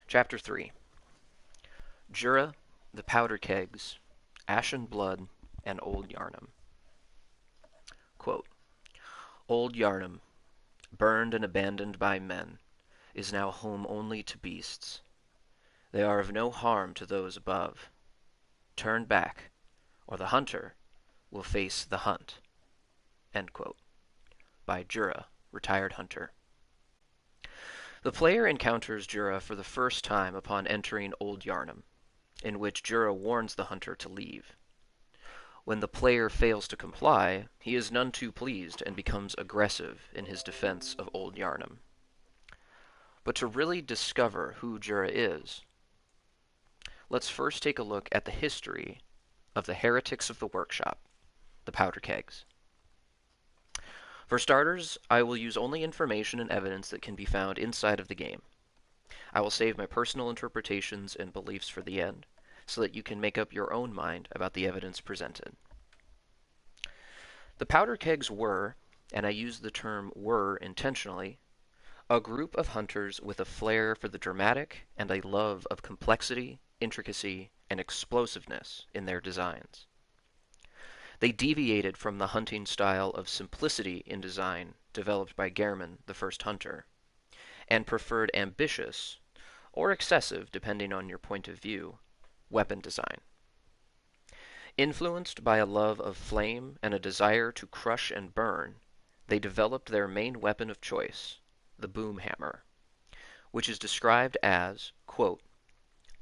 Chapter 3. Jura, the Powder Kegs, Ashen Blood, and Old Yharnam. Quote, Old Yharnam, burned and abandoned by men, is now home only to beasts. They are of no harm to those above. Turn back, or the hunter will face the hunt. End quote. By Jura, retired hunter. The player encounters Jura for the first time upon entering Old Yharnam, in which Jura warns the hunter to leave. When the player fails to comply, he is none too pleased and becomes aggressive in his defense of Old Yharnam. But to really discover who Jura is, let's first take a look at the history of the heretics of the workshop, the Powder Kegs. For starters, I will use only information and evidence that can be found inside of the game. I will save my personal interpretations and beliefs for the end, so that you can make up your own mind about the evidence presented. The Powder Kegs were, and I use the term were intentionally, a group of hunters with a flair for the dramatic and a love of complexity, intricacy, and explosiveness in their designs. They deviated from the hunting style of simplicity in design developed by Gehrman, the first hunter, and preferred ambitious, or excessive depending on your point of view, weapon design. Influenced by a love of flame and a desire to crush and burn, they developed their main weapon of choice, the boom hammer, which is described as, quote,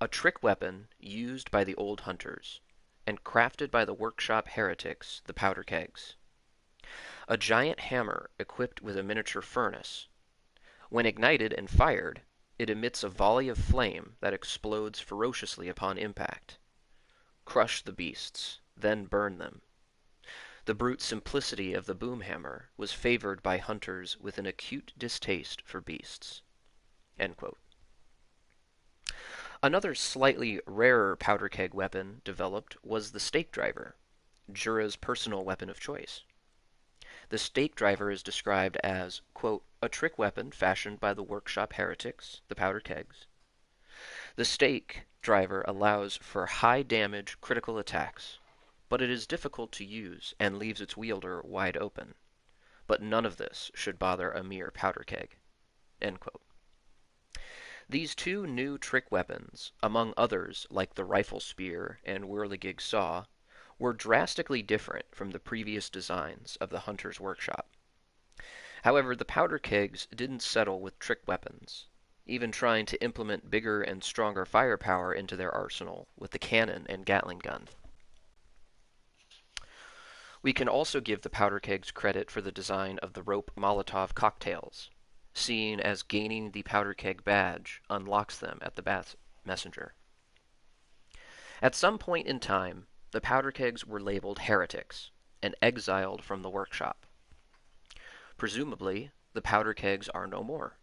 a trick weapon used by the old hunters, and crafted by the workshop heretics, the Powder Kegs. A giant hammer equipped with a miniature furnace. When ignited and fired, it emits a volley of flame that explodes ferociously upon impact. Crush the beasts, then burn them. The brute simplicity of the boom hammer was favored by hunters with an acute distaste for beasts. End quote. Another slightly rarer powder keg weapon developed was the stake driver, Jura's personal weapon of choice. The stake driver is described as, quote, a trick weapon fashioned by the workshop heretics, the Powder Kegs. The stake driver allows for high damage critical attacks, but it is difficult to use and leaves its wielder wide open. But none of this should bother a mere powder keg. End quote. These two new trick weapons, among others like the rifle spear and whirligig saw, were drastically different from the previous designs of the hunter's workshop. However, the powder kegs didn't settle with trick weapons, even trying to implement bigger and stronger firepower into their arsenal with the cannon and Gatling gun. We can also give the powder kegs credit for the design of the rope Molotov cocktails, seeing as gaining the powder keg badge unlocks them at the Bath Messenger. At some point in time, the powder kegs were labeled heretics and exiled from the workshop. Presumably, the powder kegs are no more,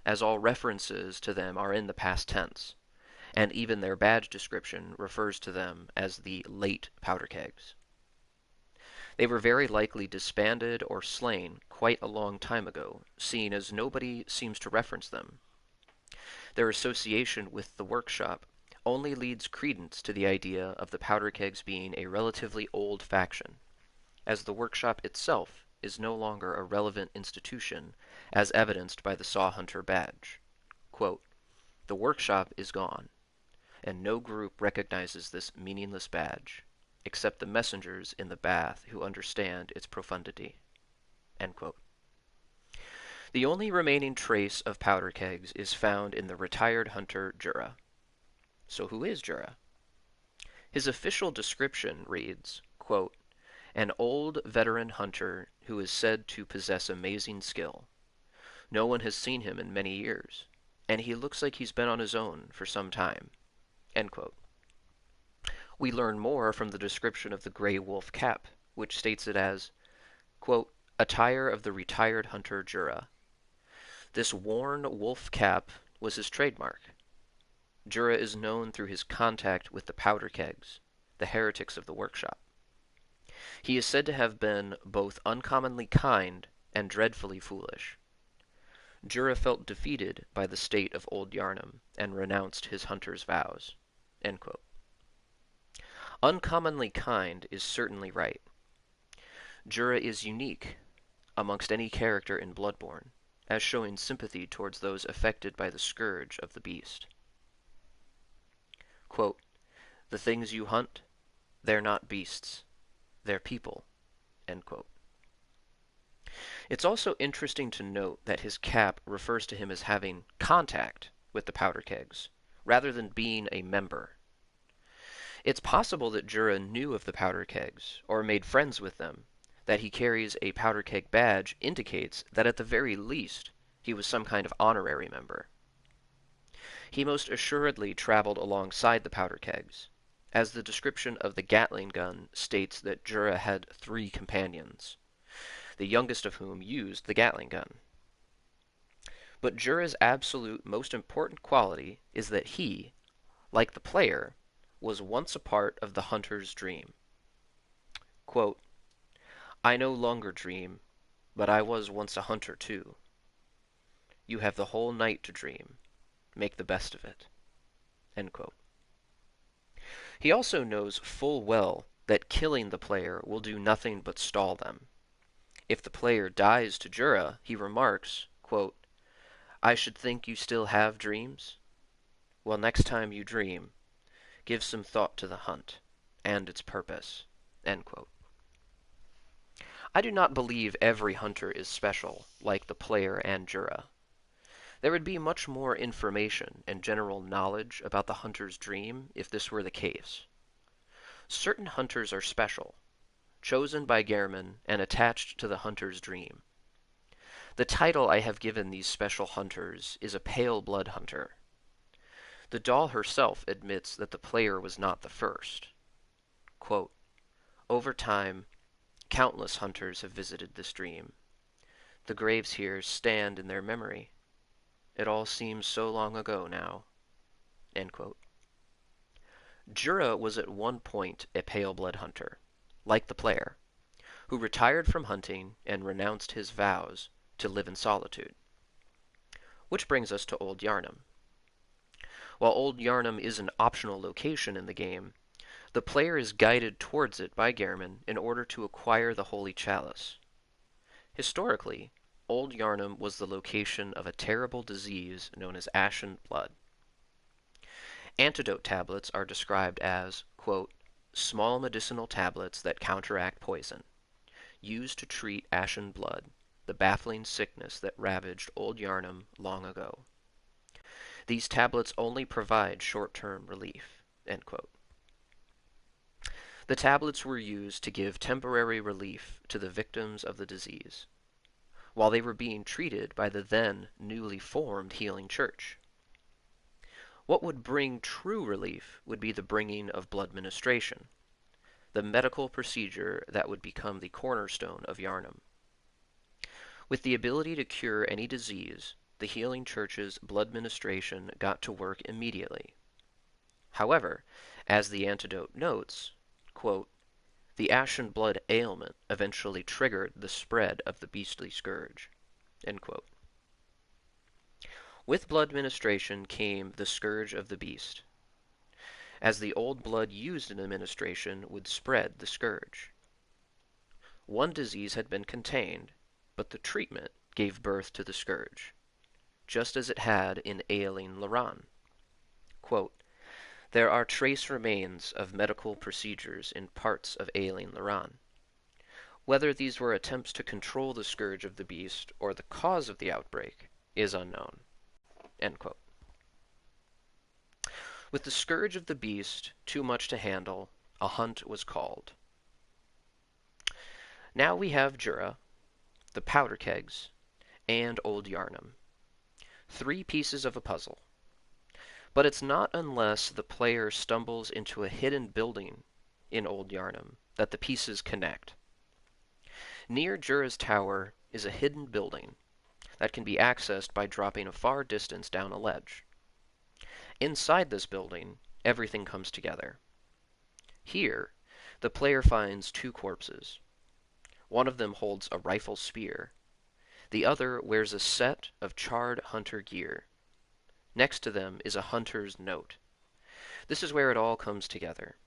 as all references to them are in the past tense, and even their badge description refers to them as the late powder kegs. They were very likely disbanded or slain quite a long time ago, seeing as nobody seems to reference them. Their association with the workshop only leads credence to the idea of the powder kegs being a relatively old faction, as the workshop itself is no longer a relevant institution, as evidenced by the Saw Hunter badge. Quote, the workshop is gone, and no group recognizes this meaningless badge, except the messengers in the bath who understand its profundity. End quote. The only remaining trace of powder kegs is found in the retired hunter Jura. So who is Jura? His official description reads, quote, an old veteran hunter who is said to possess amazing skill. No one has seen him in many years, and he looks like he's been on his own for some time. End quote. We learn more from the description of the gray wolf cap, which states it as, quote, attire of the retired hunter Jura. This worn wolf cap was his trademark. Jura is known through his contact with the powder kegs, the heretics of the workshop. He is said to have been both uncommonly kind and dreadfully foolish. Jura felt defeated by the state of Old Yharnam and renounced his hunter's vows. Uncommonly kind is certainly right. Jura is unique amongst any character in Bloodborne, as showing sympathy towards those affected by the scourge of the beast. Quote, "The things you hunt, they're not beasts, they're people." End quote. It's also interesting to note that his cap refers to him as having contact with the Powder Kegs, rather than being a member. It's possible that Jura knew of the Powder Kegs, or made friends with them. That he carries a Powder Keg badge indicates that at the very least he was some kind of honorary member. He most assuredly traveled alongside the Powder Kegs, as the description of the Gatling gun states that Jura had 3 companions, the youngest of whom used the Gatling gun. But Jura's absolute most important quality is that he, like the player, was once a part of the hunter's dream. Quote, "I no longer dream, but I was once a hunter too. You have the whole night to dream. Make the best of it." End quote. He also knows full well that killing the player will do nothing but stall them. If the player dies to Jura, he remarks, quote, "I should think you still have dreams? Well, next time you dream, give some thought to the hunt and its purpose." End quote. I do not believe every hunter is special, like the player and Jura. There would be much more information and general knowledge about the hunter's dream if this were the case. Certain hunters are special, chosen by Gehrman and attached to the hunter's dream. The title I have given these special hunters is a pale blood hunter. The doll herself admits that the player was not the first. Quote, "Over time, countless hunters have visited this dream. The graves here stand in their memory. It all seems so long ago now." End quote. Jura was at one point a pale blood hunter, like the player, who retired from hunting and renounced his vows to live in solitude. Which brings us to Old Yharnam. While Old Yharnam is an optional location in the game, the player is guided towards it by Gehrman in order to acquire the Holy Chalice. Historically, Old Yharnam was the location of a terrible disease known as Ashen blood. Antidote tablets are described as, quote, "small medicinal tablets that counteract poison, used to treat ashen blood, the baffling sickness that ravaged Old Yharnam long ago. These tablets only provide short-term relief." End quote. The tablets were used to give temporary relief to the victims of the disease, while they were being treated by the then newly formed healing church. What would bring true relief would be the bringing of blood ministration, the medical procedure that would become the cornerstone of Yharnam. With the ability to cure any disease, the healing church's blood ministration got to work immediately. However, as the antidote notes, quote, "the ashen blood ailment eventually triggered the spread of the beastly scourge." End quote. With blood ministration came the scourge of the beast, as the old blood used in administration would spread the scourge. One disease had been contained, but the treatment gave birth to the scourge, just as it had in ailing Laran. Quote, "There are trace remains of medical procedures in parts of ailing Laran. Whether these were attempts to control the scourge of the beast or the cause of the outbreak is unknown." End quote. With the scourge of the beast too much to handle, a hunt was called. Now we have Jura, the Powder Kegs, and Old Yharnam. 3 pieces of a puzzle. But it's not unless the player stumbles into a hidden building in Old Yharnam that the pieces connect. Near Jura's tower is a hidden building that can be accessed by dropping a far distance down a ledge. Inside this building, everything comes together. Here, the player finds 2 corpses. One of them holds a rifle spear. The other wears a set of charred hunter gear. Next to them is a hunter's note. This is where it all comes together.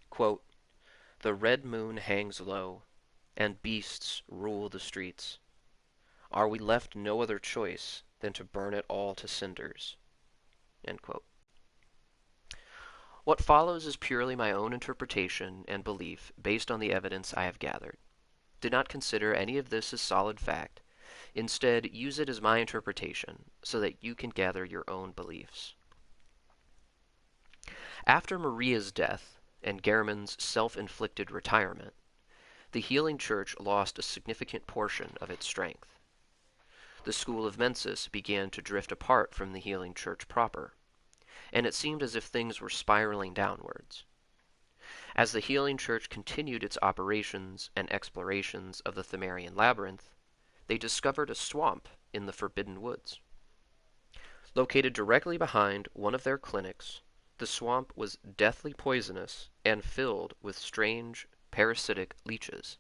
Quote, "The red moon hangs low, and beasts rule the streets. Are we left no other choice than to burn it all to cinders?" End quote. What follows is purely my own interpretation and belief based on the evidence I have gathered. Do not consider any of this as solid fact. Instead, use it as my interpretation so that you can gather your own beliefs. After Maria's death and Gehrman's self-inflicted retirement, the healing church lost a significant portion of its strength. The school of Mensis began to drift apart from the healing church proper, and it seemed as if things were spiraling downwards. As the healing church continued its operations and explorations of the Thamarian labyrinth, they discovered a swamp in the Forbidden Woods. Located directly behind one of their clinics, the swamp was deathly poisonous and filled with strange parasitic leeches.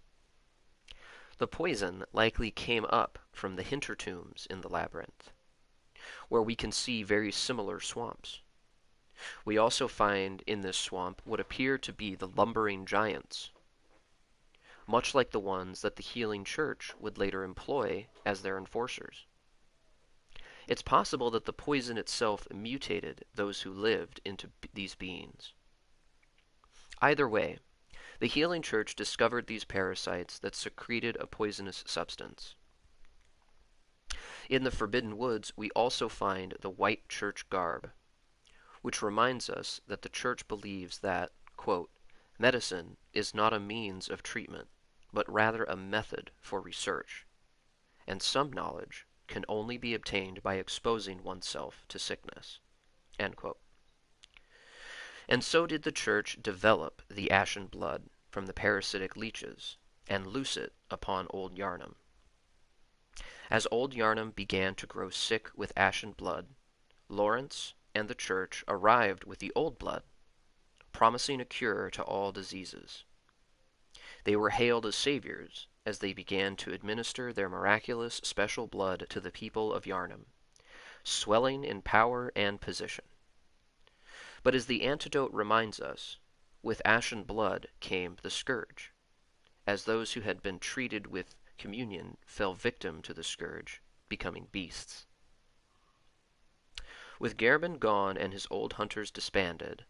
The poison likely came up from the hintertombs in the labyrinth, where we can see very similar swamps. We also find in this swamp what appear to be the lumbering giants, much like the ones that the healing church would later employ as their enforcers. It's possible that the poison itself mutated those who lived into these beings. Either way, the healing church discovered these parasites that secreted a poisonous substance. In the Forbidden Woods, we also find the white church garb, which reminds us that the church believes that, quote, "medicine is not a means of treatment, but rather a method for research, and some knowledge can only be obtained by exposing oneself to sickness." End quote. And so did the church develop the ashen blood from the parasitic leeches and loose it upon Old Yharnam. As Old Yharnam began to grow sick with ashen blood, Lawrence and the church arrived with the old blood, promising a cure to all diseases. They were hailed as saviors as they began to administer their miraculous special blood to the people of Yharnam, swelling in power and position. But as the antidote reminds us, with ashen blood came the scourge, as those who had been treated with communion fell victim to the scourge, becoming beasts. With Gehrman gone and his old hunters disbanded,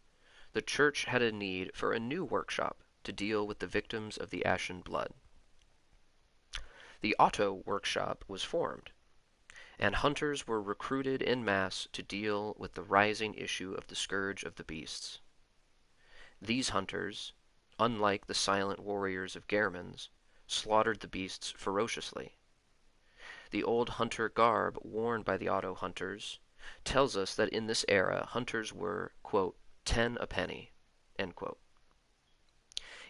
the church had a need for a new workshop to deal with the victims of the ashen blood. The Auto Workshop was formed, and hunters were recruited en masse to deal with the rising issue of the scourge of the beasts. These hunters, unlike the silent warriors of Gehrman's, slaughtered the beasts ferociously. The old hunter garb worn by the Auto hunters tells us that in this era hunters were, quote, 10 a penny, end quote,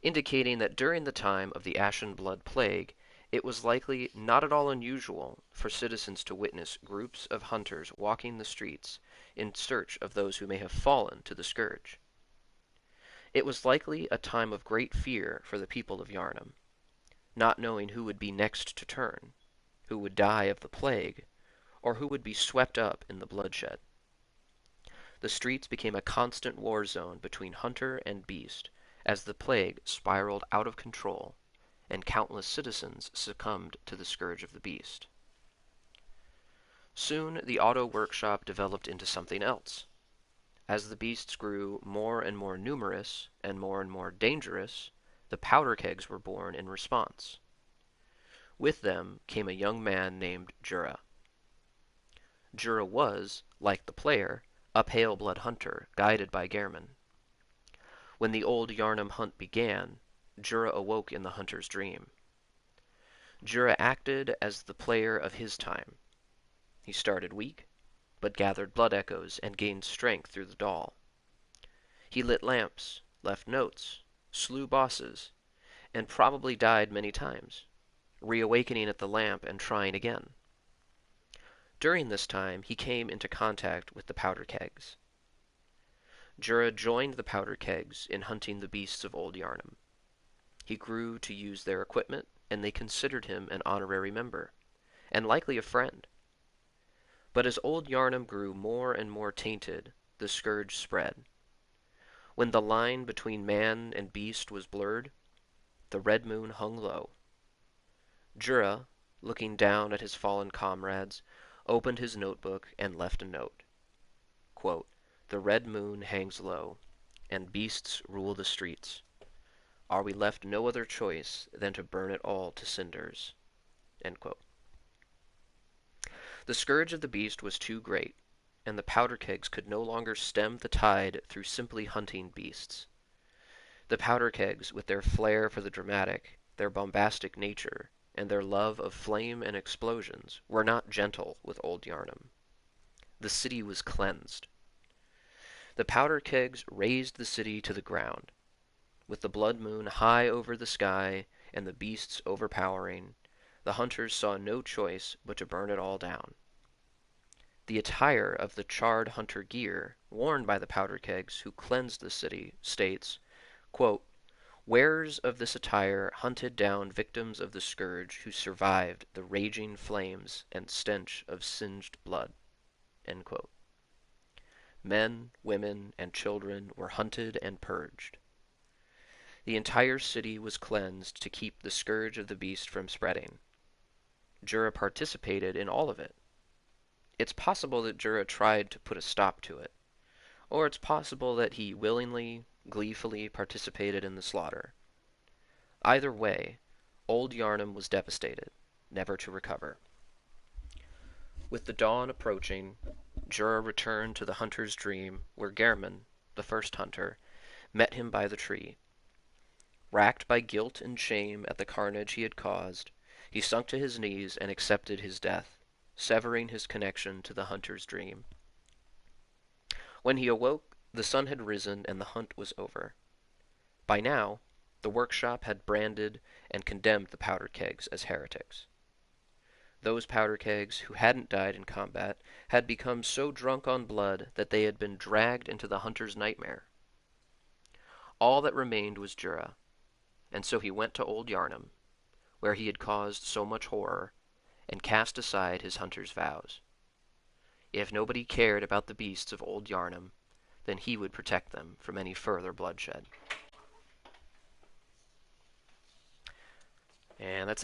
indicating that during the time of the Ashen Blood Plague, it was likely not at all unusual for citizens to witness groups of hunters walking the streets in search of those who may have fallen to the scourge. It was likely a time of great fear for the people of Yharnam, not knowing who would be next to turn, who would die of the plague, or who would be swept up in the bloodshed. The streets became a constant war zone between hunter and beast as the plague spiraled out of control and countless citizens succumbed to the scourge of the beast. Soon the Auto Workshop developed into something else. As the beasts grew more and more numerous and more dangerous, the Powder Kegs were born in response. With them came a young man named Djura. Djura was, like the player, a pale blood hunter, guided by Gehrman. When the old Yharnam hunt began, Djura awoke in the hunter's dream. Djura acted as the player of his time. He started weak, but gathered blood echoes and gained strength through the doll. He lit lamps, left notes, slew bosses, and probably died many times, reawakening at the lamp and trying again. During this time, he came into contact with the Powder Kegs. Djura joined the Powder Kegs in hunting the beasts of Old Yharnam. He grew to use their equipment, and they considered him an honorary member, and likely a friend. But as Old Yharnam grew more and more tainted, the scourge spread. When the line between man and beast was blurred, the red moon hung low. Jura, looking down at his fallen comrades, opened his notebook and left a note. Quote, "The red moon hangs low, and beasts rule the streets. Are we left no other choice than to burn it all to cinders?" End quote. The scourge of the beast was too great, and the powder kegs could no longer stem the tide through simply hunting beasts. The powder kegs, with their flair for the dramatic, their bombastic nature, and their love of flame and explosions, were not gentle with Old Yharnam. The city was cleansed. The powder kegs razed the city to the ground. With the blood moon high over the sky and the beasts overpowering, the hunters saw no choice but to burn it all down. The attire of the charred hunter gear, worn by the powder kegs who cleansed the city, states, quote, "Wearers of this attire hunted down victims of the scourge who survived the raging flames and stench of singed blood." End quote. Men, women, and children were hunted and purged. The entire city was cleansed to keep the scourge of the beast from spreading. Jura participated in all of it. It's possible that Jura tried to put a stop to it, or it's possible that he willingly, gleefully participated in the slaughter. Either way, Old Yharnam was devastated, never to recover. With the dawn approaching, Jura returned to the hunter's dream where Gehrman, the first hunter, met him by the tree. Racked by guilt and shame at the carnage he had caused, he sunk to his knees and accepted his death, severing his connection to the hunter's dream. When he awoke, the sun had risen and the hunt was over. By now, the workshop had branded and condemned the powder kegs as heretics. Those powder kegs who hadn't died in combat had become so drunk on blood that they had been dragged into the hunter's nightmare. All that remained was Jura, and so he went to Old Yharnam, where he had caused so much horror, and cast aside his hunter's vows. If nobody cared about the beasts of Old Yharnam, then he would protect them from any further bloodshed. And that's it.